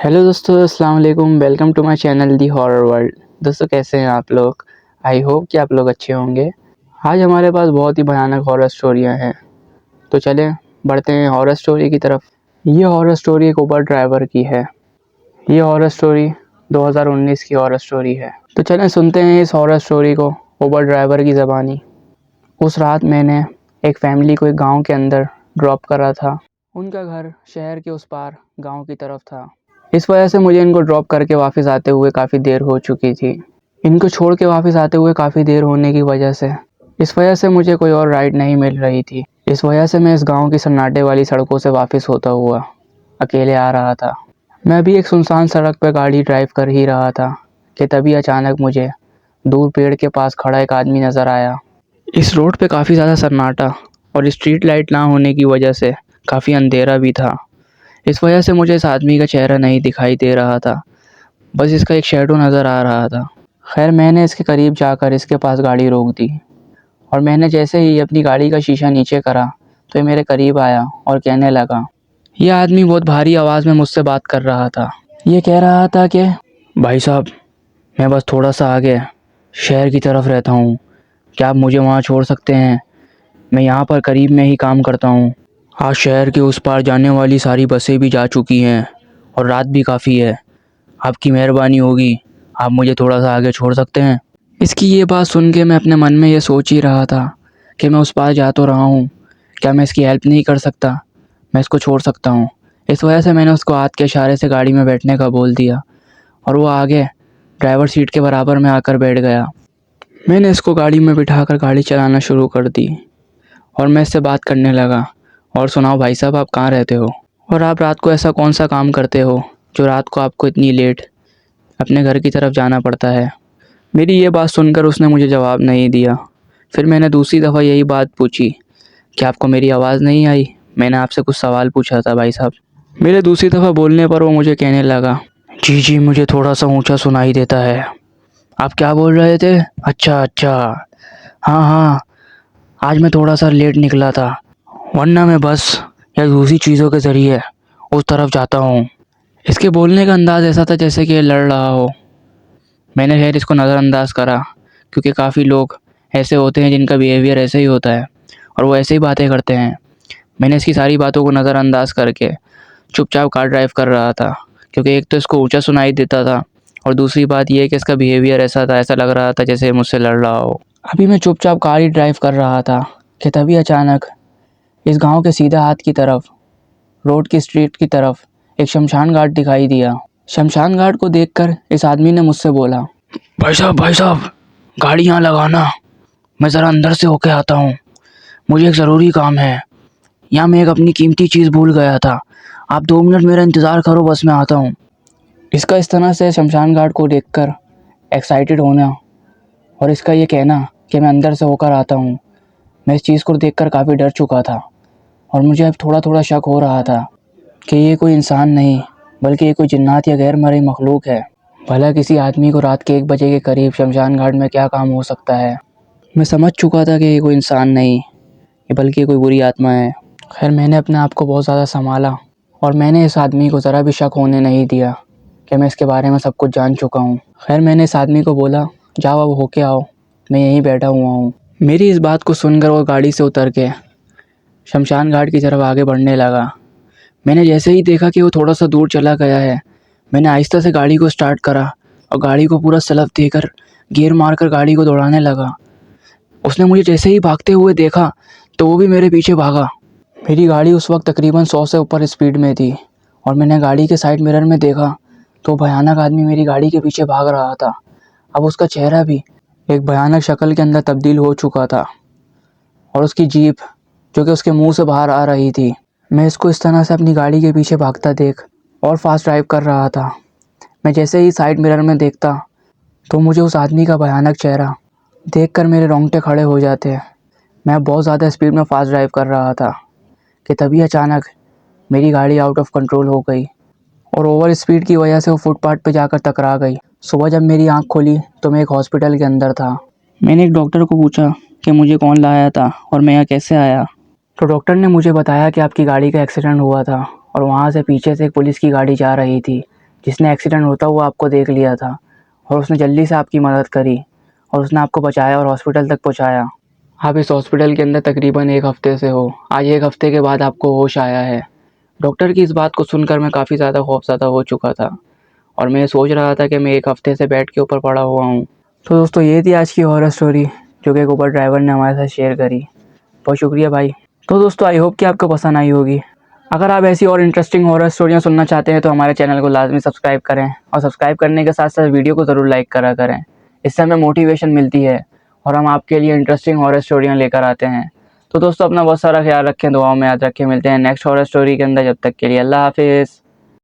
Hello दोस्तों, अस्सलाम वालेकुम। Welcome to my channel the horror world. दोस्तों, कैसे हैं आप लोग? आई होप कि आप लोग अच्छे होंगे। आज हमारे पास बहुत ही भयानक हॉरर स्टोरियां हैं, तो चलें बढ़ते हैं हॉरर स्टोरी की तरफ। ये हॉरर स्टोरी एक उबर ड्राइवर की है। ये हॉरर स्टोरी 2019 की हॉरर स्टोरी है। तो चलें सुनते हैं इस हॉरर स्टोरी को उबर ड्राइवर की ज़बानी। उस रात मैंने एक फैमिली को एक गाँव के अंदर ड्रॉप करा था। उनका घर शहर के उस पार गाँव की तरफ था। इस वजह से मुझे इनको ड्रॉप करके वापस आते हुए काफ़ी देर हो चुकी थी। इनको छोड़ के वापस आते हुए काफ़ी देर होने की वजह से मुझे कोई और राइड नहीं मिल रही थी। इस वजह से मैं इस गांव की सन्नाटे वाली सड़कों से वापस होता हुआ अकेले आ रहा था। मैं अभी एक सुनसान सड़क पर गाड़ी ड्राइव कर ही रहा था कि तभी अचानक मुझे दूर पेड़ के पास खड़ा एक आदमी नज़र आया। इस रोड पे काफ़ी ज़्यादा सन्नाटा और स्ट्रीट लाइट ना होने की वजह से काफ़ी अंधेरा भी था। इस वजह से मुझे इस आदमी का चेहरा नहीं दिखाई दे रहा था, बस इसका एक शैडो नज़र आ रहा था। खैर, मैंने इसके करीब जाकर इसके पास गाड़ी रोक दी और मैंने जैसे ही अपनी गाड़ी का शीशा नीचे करा तो ये मेरे करीब आया और कहने लगा। यह आदमी बहुत भारी आवाज़ में मुझसे बात कर रहा था। ये कह रहा था कि भाई साहब, मैं बस थोड़ा सा आगे शहर की तरफ रहता हूँ, क्या आप मुझे वहाँ छोड़ सकते हैं? मैं यहाँ पर करीब में ही काम करता हूँ। आज शहर के उस पार जाने वाली सारी बसें भी जा चुकी हैं और रात भी काफ़ी है। आपकी मेहरबानी होगी, आप मुझे थोड़ा सा आगे छोड़ सकते हैं? इसकी ये बात सुन के मैं अपने मन में ये सोच ही रहा था कि मैं उस पार जा तो रहा हूँ, क्या मैं इसकी हेल्प नहीं कर सकता? मैं इसको छोड़ सकता हूँ। इस वजह से मैंने उसको हाथ के इशारे से गाड़ी में बैठने का बोल दिया और वो आगे ड्राइवर सीट के बराबर में आकर बैठ गया। मैंने इसको गाड़ी में बिठाकर गाड़ी चलाना शुरू कर दी और मैं इससे बात करने लगा। और सुनाओ भाई साहब, आप कहाँ रहते हो और आप रात को ऐसा कौन सा काम करते हो जो रात को आपको इतनी लेट अपने घर की तरफ जाना पड़ता है? मेरी ये बात सुनकर उसने मुझे जवाब नहीं दिया। फिर मैंने दूसरी दफ़ा यही बात पूछी कि आपको मेरी आवाज़ नहीं आई? मैंने आपसे कुछ सवाल पूछा था भाई साहब। मेरे दूसरी दफ़ा बोलने पर वो मुझे कहने लगा, जी जी, मुझे थोड़ा सा ऊंचा सुनाई देता है। आप क्या बोल रहे थे? अच्छा अच्छा, हाँ हाँ, आज मैं थोड़ा सा लेट निकला था, वरना मैं बस या दूसरी चीज़ों के ज़रिए उस तरफ जाता हूँ। इसके बोलने का अंदाज़ ऐसा था जैसे कि ये लड़ रहा हो। मैंने खैर इसको नज़रअंदाज करा, क्योंकि काफ़ी लोग ऐसे होते हैं जिनका बिहेवियर ऐसे ही होता है और वो ऐसे ही बातें करते हैं। मैंने इसकी सारी बातों को नज़रअंदाज करके चुपचाप कार ड्राइव कर रहा था, क्योंकि एक तो इसको ऊंचा सुनाई देता था और दूसरी बात यह कि इसका बिहेवियर ऐसा था, ऐसा लग रहा था जैसे मुझसे लड़ रहा हो। अभी मैं चुपचाप कार ही ड्राइव कर रहा था कि तभी अचानक इस गांव के सीधा हाथ की तरफ, रोड की स्ट्रीट की तरफ एक शमशान घाट दिखाई दिया। शमशान घाट को देखकर इस आदमी ने मुझसे बोला, भाई साहब, गाड़ी यहाँ लगाना, मैं ज़रा अंदर से होके आता हूँ, मुझे एक ज़रूरी काम है। यहाँ मैं एक अपनी कीमती चीज़ भूल गया था, आप 2 मिनट मेरा इंतज़ार करो, बस मैं आता हूँ। इसका इस तरह से शमशान घाट को देखकर एक्साइटेड होना और इसका ये कहना कि मैं अंदर से होकर आता हूँ, मैं इस चीज़ को देखकर काफ़ी डर चुका था और मुझे अब थोड़ा थोड़ा शक हो रहा था कि ये कोई इंसान नहीं बल्कि ये कोई जिन्नात या गैर मरी मखलूक है। भला किसी आदमी को रात के 1 बजे के करीब शमशान घाट में क्या काम हो सकता है? मैं समझ चुका था कि ये कोई इंसान नहीं, ये बल्कि कोई बुरी आत्मा है। खैर, मैंने अपने आप को बहुत ज़्यादा संभाला और मैंने इस आदमी को ज़रा भी शक होने नहीं दिया कि मैं इसके बारे में सब कुछ जान चुका हूँ। खैर, मैंने इस आदमी को बोला, जाओ अब होके आओ, मैं यहीं बैठा हुआ हूँ। मेरी इस बात को सुनकर वो गाड़ी से उतर के शमशान घाट की तरफ आगे बढ़ने लगा। मैंने जैसे ही देखा कि वो थोड़ा सा दूर चला गया है, मैंने आहिस्ता से गाड़ी को स्टार्ट करा और गाड़ी को पूरा सलफ देकर गियर मारकर गाड़ी को दौड़ाने लगा। उसने मुझे जैसे ही भागते हुए देखा तो वो भी मेरे पीछे भागा। मेरी गाड़ी उस वक्त तकरीबन 100 से ऊपर स्पीड में थी और मैंने गाड़ी के साइड मिरर में देखा तो भयानक आदमी मेरी गाड़ी के पीछे भाग रहा था। अब उसका चेहरा भी एक भयानक शक्ल के अंदर तब्दील हो चुका था और उसकी जीप जो कि उसके मुंह से बाहर आ रही थी। मैं इसको इस तरह से अपनी गाड़ी के पीछे भागता देख और फास्ट ड्राइव कर रहा था। मैं जैसे ही साइड मिरर में देखता तो मुझे उस आदमी का भयानक चेहरा देखकर मेरे रोंगटे खड़े हो जाते। मैं बहुत ज़्यादा स्पीड में फास्ट ड्राइव कर रहा था कि तभी अचानक मेरी गाड़ी आउट ऑफ कंट्रोल हो गई और ओवर स्पीड की वजह से वो फुटपाथ पे जाकर टकरा गई। सुबह जब मेरी आंख खुली तो मैं एक हॉस्पिटल के अंदर था। मैंने एक डॉक्टर को पूछा कि मुझे कौन लाया था और मैं यहाँ कैसे आया। तो डॉक्टर ने मुझे बताया कि आपकी गाड़ी का एक्सीडेंट हुआ था और वहाँ से पीछे से एक पुलिस की गाड़ी जा रही थी जिसने एक्सीडेंट होता हुआ आपको देख लिया था और उसने जल्दी से आपकी मदद करी और उसने आपको बचाया और हॉस्पिटल तक पहुंचाया। आप इस हॉस्पिटल के अंदर तकरीबन 1 हफ्ते से हो। आज 1 हफ्ते के बाद आपको होश आया है। डॉक्टर की इस बात को सुनकर मैं काफ़ी ज़्यादा खौफज़दा हो चुका था और मैं ये सोच रहा था कि मैं 1 हफ्ते से बेड के ऊपर पड़ा हुआ हूँ। तो दोस्तों ये थी आज की हॉरर स्टोरी जो कि एक ऊबर ड्राइवर ने हमारे साथ शेयर करी। बहुत शुक्रिया भाई। तो दोस्तों आई होप कि आपको पसंद आई होगी। अगर आप ऐसी और इंटरेस्टिंग हॉरर स्टोरियाँ सुनना चाहते हैं तो हमारे चैनल को लाजमी सब्सक्राइब करें और सब्सक्राइब करने के साथ साथ वीडियो को ज़रूर लाइक करा करें। इससे हमें मोटिवेशन मिलती है और हम आपके लिए इंटरेस्टिंग हॉरर स्टोरियाँ लेकर आते हैं। तो दोस्तों अपना बहुत सारा ख्याल रखें, दुआओं में याद रखें। मिलते हैं नेक्स्ट हॉरर स्टोरी के अंदर। जब तक के लिए अल्लाह हाफिज़।